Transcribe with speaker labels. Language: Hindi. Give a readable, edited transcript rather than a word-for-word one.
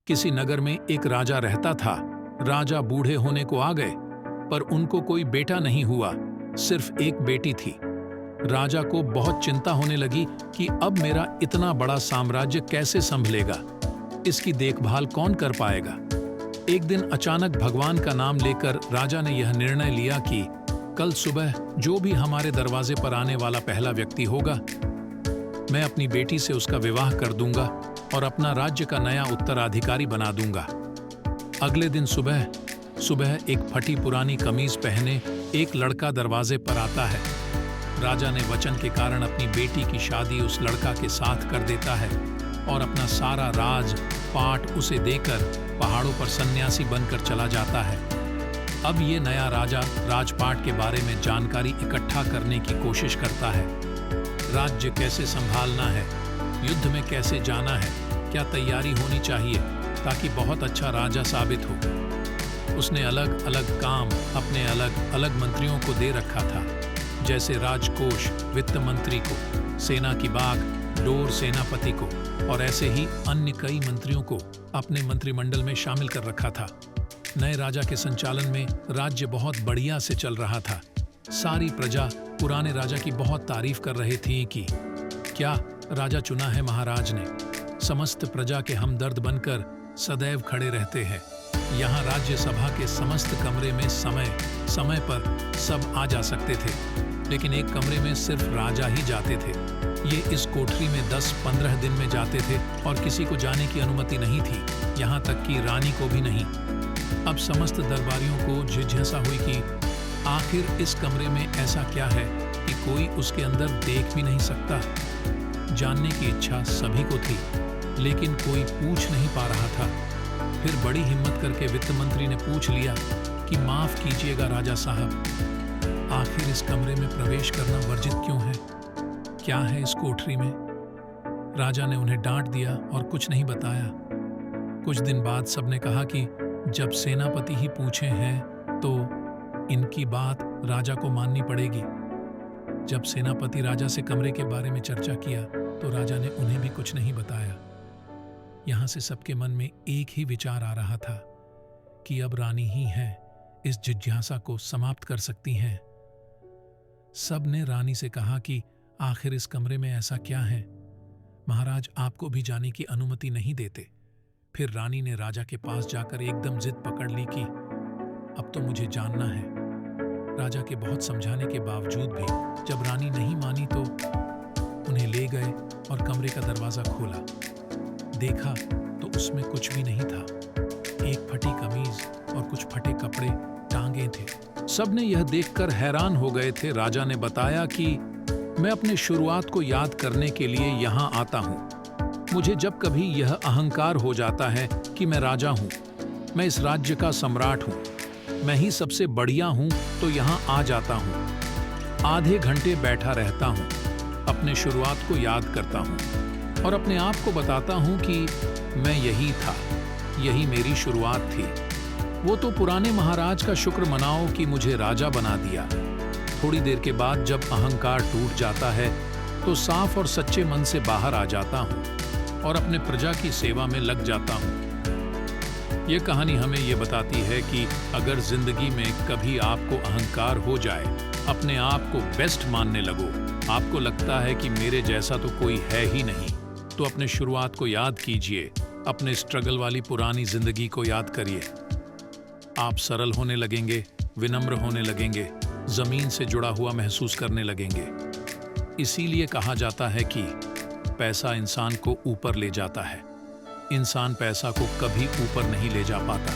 Speaker 1: किसी नगर में एक राजा रहता था। राजा बूढ़े होने को आ गए, पर उनको कोई बेटा नहीं हुआ, सिर्फ एक बेटी थी। राजा को बहुत चिंता होने लगी कि अब मेरा इतना बड़ा साम्राज्य कैसे संभलेगा, इसकी देखभाल कौन कर पाएगा। एक दिन अचानक भगवान का नाम लेकर राजा ने यह निर्णय लिया कि कल सुबह जो भी हमारे दरवाजे पर आने वाला पहला व्यक्ति होगा, मैं अपनी बेटी से उसका विवाह कर दूंगा और अपना राज्य का नया उत्तराधिकारी बना दूंगा। अगले दिन सुबह सुबह एक फटी पुरानी कमीज पहने एक लड़का दरवाजे पर आता है। राजा ने वचन के कारण अपनी बेटी की शादी उस लड़का के साथ कर देता है और अपना सारा राज पाट उसे देकर पहाड़ों पर सन्यासी बनकर चला जाता है। अब ये नया राजा राजपाट के बारे में जानकारी इकट्ठा करने की कोशिश करता है। राज्य कैसे संभालना है, युद्ध में कैसे जाना है, क्या तैयारी होनी चाहिए ताकि बहुत अच्छा राजा साबित हो। उसने अलग अलग काम अपने अलग अलग मंत्रियों को दे रखा था, जैसे राजकोष वित्त मंत्री को, सेना की बाग डोर सेनापति को और ऐसे ही अन्य कई मंत्रियों को अपने मंत्रिमंडल में शामिल कर रखा था। नए राजा के संचालन में राज्य बहुत बढ़िया से चल रहा था। सारी प्रजा पुराने राजा की बहुत तारीफ कर रही थी कि क्या राजा चुना है महाराज ने। समस्त प्रजा के हमदर्द बनकर सदैव खड़े रहते हैं। यहाँ राज्यसभा के समस्त कमरे में समय समय पर सब आ जा सकते थे, लेकिन एक कमरे में सिर्फ राजा ही जाते थे। ये इस कोठरी में 10-15 दिन में जाते थे और किसी को जाने की अनुमति नहीं थी, यहाँ तक कि रानी को भी नहीं। अब समस्त दरबारियों को जिज्ञासा हुई कि आखिर इस कमरे में ऐसा क्या है कि कोई उसके अंदर देख भी नहीं सकता। जानने की इच्छा सभी को थी, लेकिन कोई पूछ नहीं पा रहा था। फिर बड़ी हिम्मत करके वित्त मंत्री ने पूछ लिया कि माफ कीजिएगा राजा साहब, आखिर इस कमरे में प्रवेश करना वर्जित क्यों है? क्या है इस कोठरी में? राजा ने उन्हें डांट दिया और कुछ नहीं बताया। कुछ दिन बाद सबने कहा कि जब सेनापति ही पूछे हैं तो इनकी बात राजा को माननी पड़ेगी। जब सेनापति राजा से कमरे के बारे में चर्चा किया तो राजा ने उन्हें भी कुछ नहीं बताया। यहां से सबके मन में एक ही विचार आ रहा था कि अब रानी ही है इस जिज्ञासा को समाप्त कर सकती हैं। सब ने रानी से कहा कि आखिर इस कमरे में ऐसा क्या है, महाराज आपको भी जाने की अनुमति नहीं देते। फिर रानी ने राजा के पास जाकर एकदम जिद पकड़ ली कि अब तो मुझे जानना है। राजा के बहुत समझाने के बावजूद भी जब रानी नहीं मानी तो उन्हें ले गए और कमरे का दरवाजा खोला। देखा तो उसमें कुछ भी नहीं था। एक फटी कमीज और कुछ फटे कपड़े टांगे थे। सबने यह देखकर हैरान हो गए थे। राजा ने बताया कि मैं अपने शुरुआत को याद करने के लिए यहाँ आता हूँ। मुझे जब कभी यह अहंकार हो जाता है कि मैं राजा हूँ, मैं इस राज्य का सम्राट हूँ, मैं ही सबसे बढ़िया हूँ, तो यहाँ आ जाता हूँ। आधे घंटे बैठा रहता हूँ, अपने शुरुआत को याद करता हूँ और अपने आप को बताता हूँ कि मैं यही था, यही मेरी शुरुआत थी। वो तो पुराने महाराज का शुक्र मनाओ कि मुझे राजा बना दिया। थोड़ी देर के बाद जब अहंकार टूट जाता है तो साफ और सच्चे मन से बाहर आ जाता हूँ और अपने प्रजा की सेवा में लग जाता हूँ। ये कहानी हमें ये बताती है कि अगर जिंदगी में कभी आपको अहंकार हो जाए, अपने आप को बेस्ट मानने लगो, आपको लगता है कि मेरे जैसा तो कोई है ही नहीं, तो अपने शुरुआत को याद कीजिए, अपने स्ट्रगल वाली पुरानी जिंदगी को याद करिए। आप सरल होने लगेंगे, विनम्र होने लगेंगे, जमीन से जुड़ा हुआ महसूस करने लगेंगे। इसीलिए कहा जाता है कि पैसा इंसान को ऊपर ले जाता है, इंसान पैसा को कभी ऊपर नहीं ले जा पाता।